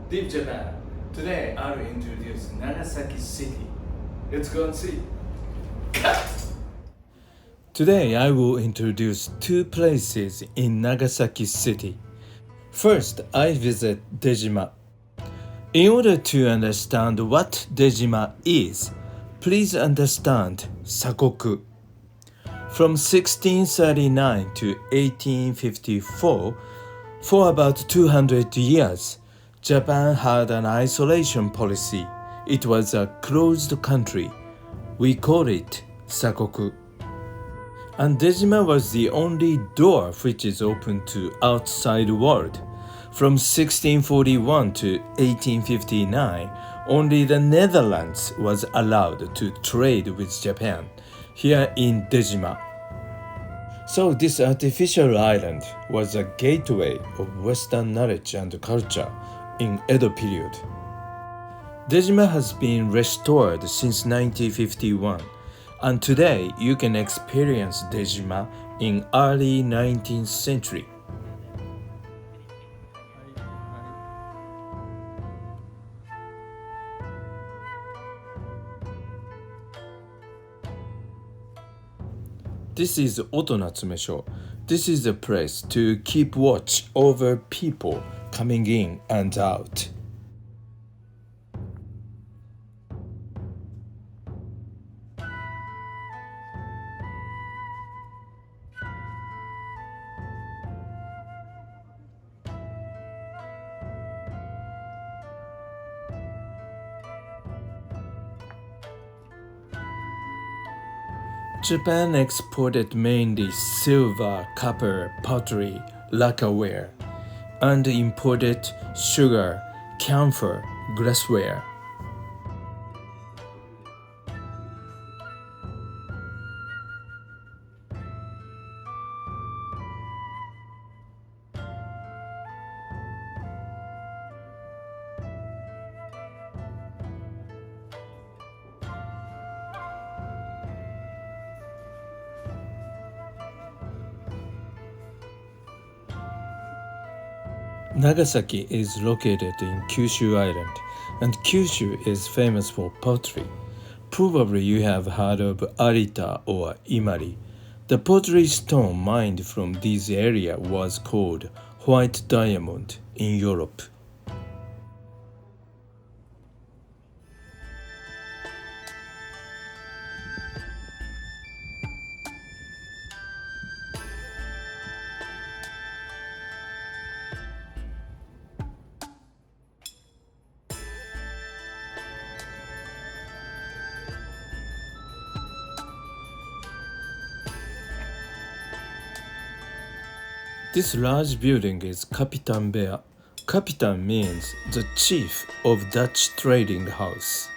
Deep Japan. Today I will introduce Nagasaki City. Let's go and see. Cut! Today I will introduce two places in Nagasaki City. First, I visit Dejima. In order to understand what Dejima is, please understand Sakoku. From 1639 to 1854, for about 200 years, Japan had an isolation policy. It was a closed country. We call it Sakoku. And Dejima was the only door which is open to outside world. From 1641 to 1859, only the Netherlands was allowed to trade with Japan, here in Dejima. So this artificial island was a gateway of Western knowledge and culture in Edo period. Dejima has been restored since 1951, and today you can experience Dejima in early 19th century. This is Otonatsume-sho. This is the place to keep watch over people coming in and out. Japan exported mainly silver, copper, pottery, lacquerware, and imported sugar, camphor, glassware. Nagasaki is located in Kyushu Island, and Kyushu is famous for pottery. Probably you have heard of Arita or Imari. The pottery stone mined from this area was called white diamond in Europe. This large building is Kapitan Bear. Kapitan means the chief of Dutch trading house.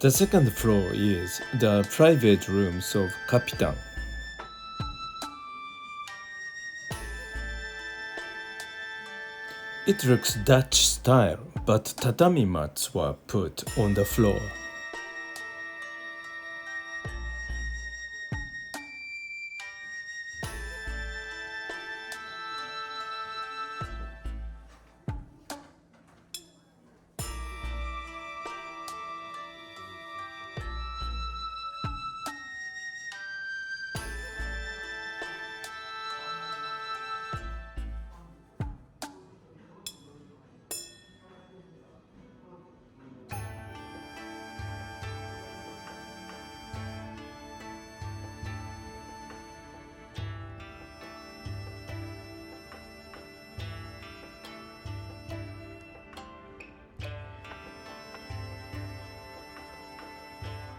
The second floor is the private rooms of Kapitan. It looks Dutch style, but tatami mats were put on the floor.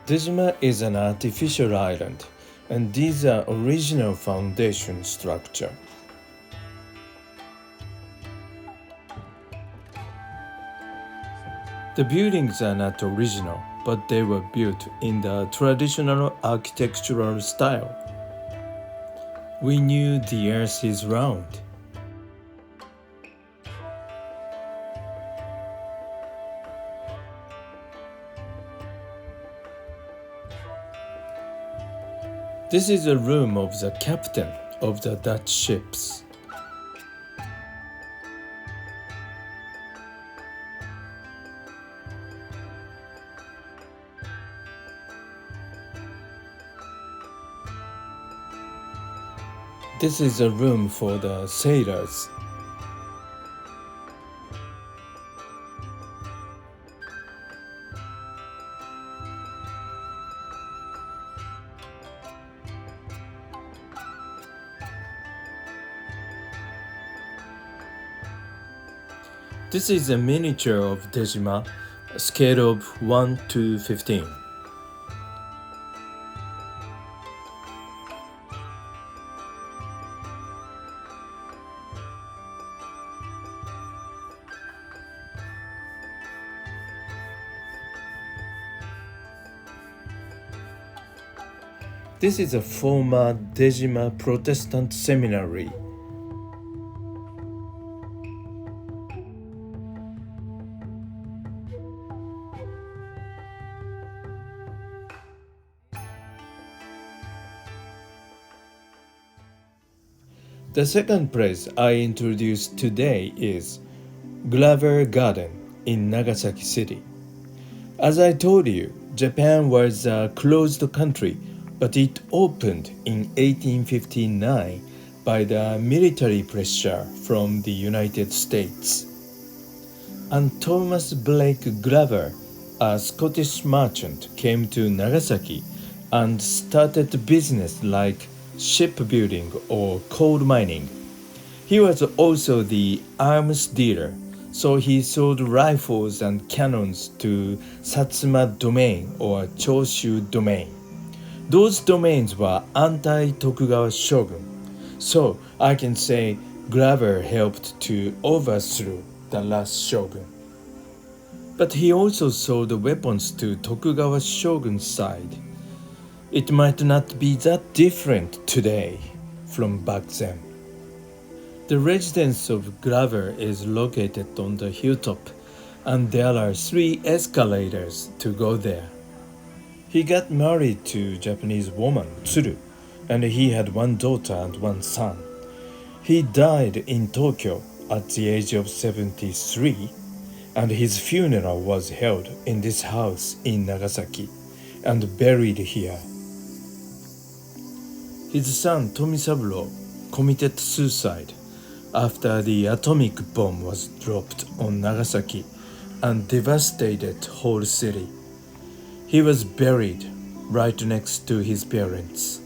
Dejima is an artificial island. and these are original foundation structure. The buildings are not original, but they were built in the traditional architectural style. We knew the earth is round. This is a room of the captain of the Dutch ships. This is a room for the sailors. This is a miniature of Dejima, a scale of 1 to 15. This is a former Dejima Protestant seminary. The second place I introduced today is Glover Garden in Nagasaki City. As I told you, Japan was a closed country, but it opened in 1859 by the military pressure from the United States. And Thomas Blake Glover, a Scottish merchant, came to Nagasaki and started business like shipbuilding or coal mining. He was also the arms dealer, so he sold rifles and cannons to Satsuma domain or Choshu domain. Those domains were anti-Tokugawa shogun, so I can say Glover helped to overthrow the last shogun. But he also sold weapons to Tokugawa shogun's side. It might not be that different today from back then. The residence of Glover is located on the hilltop, and there are 3 escalators to go there. He got married to Japanese woman Tsuru, and he had 1 daughter and 1 son. He died in Tokyo at the age of 73, and his funeral was held in this house in Nagasaki and buried here. His son Tomisaburo committed suicide after the atomic bomb was dropped on Nagasaki and devastated whole city. He was buried right next to his parents.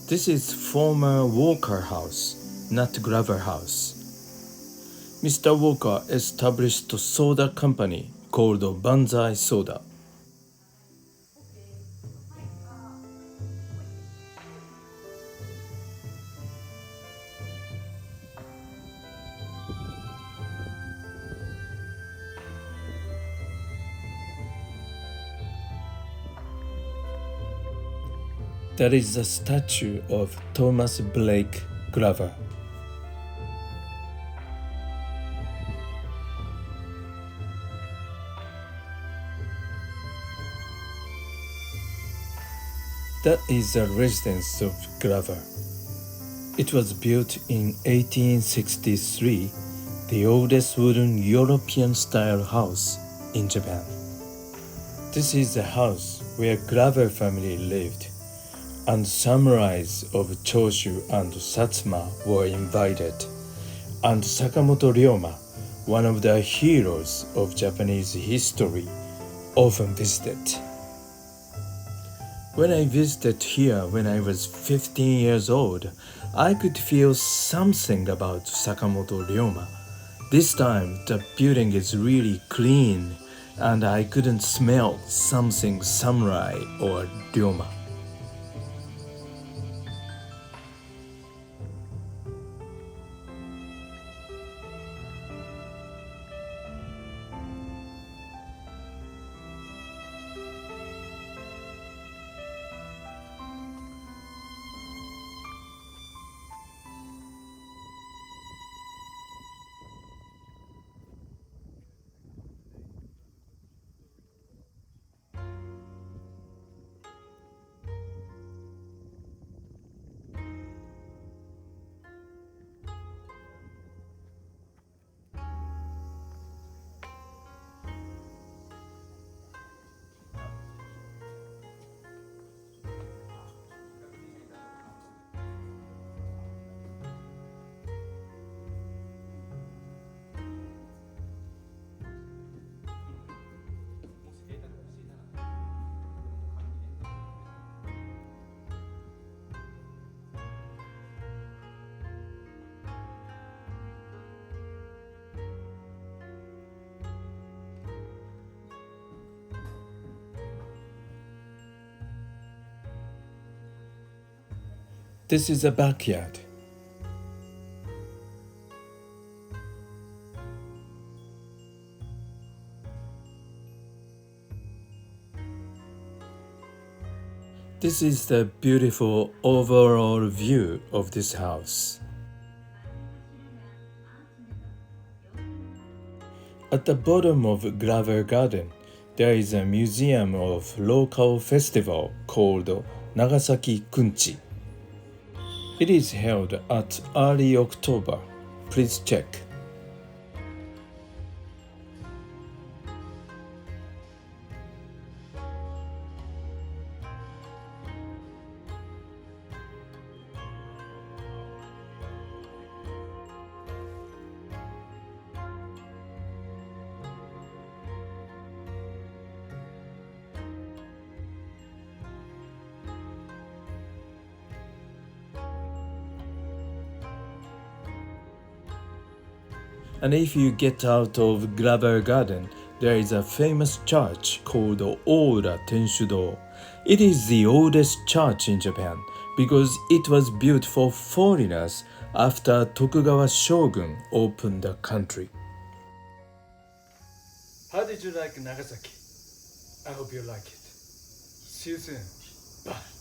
This is former Walker House, not Glover House. Mr. Walker established a soda company called Banzai Soda. That is the statue of Thomas Blake Glover. That is the residence of Glover. It was built in 1863, the oldest wooden European-style house in Japan. This is the house where Glover family lived, and samurais of Choshu and Satsuma were invited, and Sakamoto Ryoma, one of the heroes of Japanese history, often visited. When I visited here when I was 15 years old, I could feel something about Sakamoto Ryoma. This time, the building is really clean, and I couldn't smell something samurai or Ryoma. This is a backyard. This is the beautiful overall view of this house. At the bottom of Glover Garden, there is a museum of local festival called Nagasaki Kunchi. It is held at early October. Please check. And if you get out of Glover Garden, there is a famous church called Ora Tenshudo. It is the oldest church in Japan because it was built for foreigners after Tokugawa shogun opened the country. How did you like Nagasaki? I hope you like it. See you soon. Bye.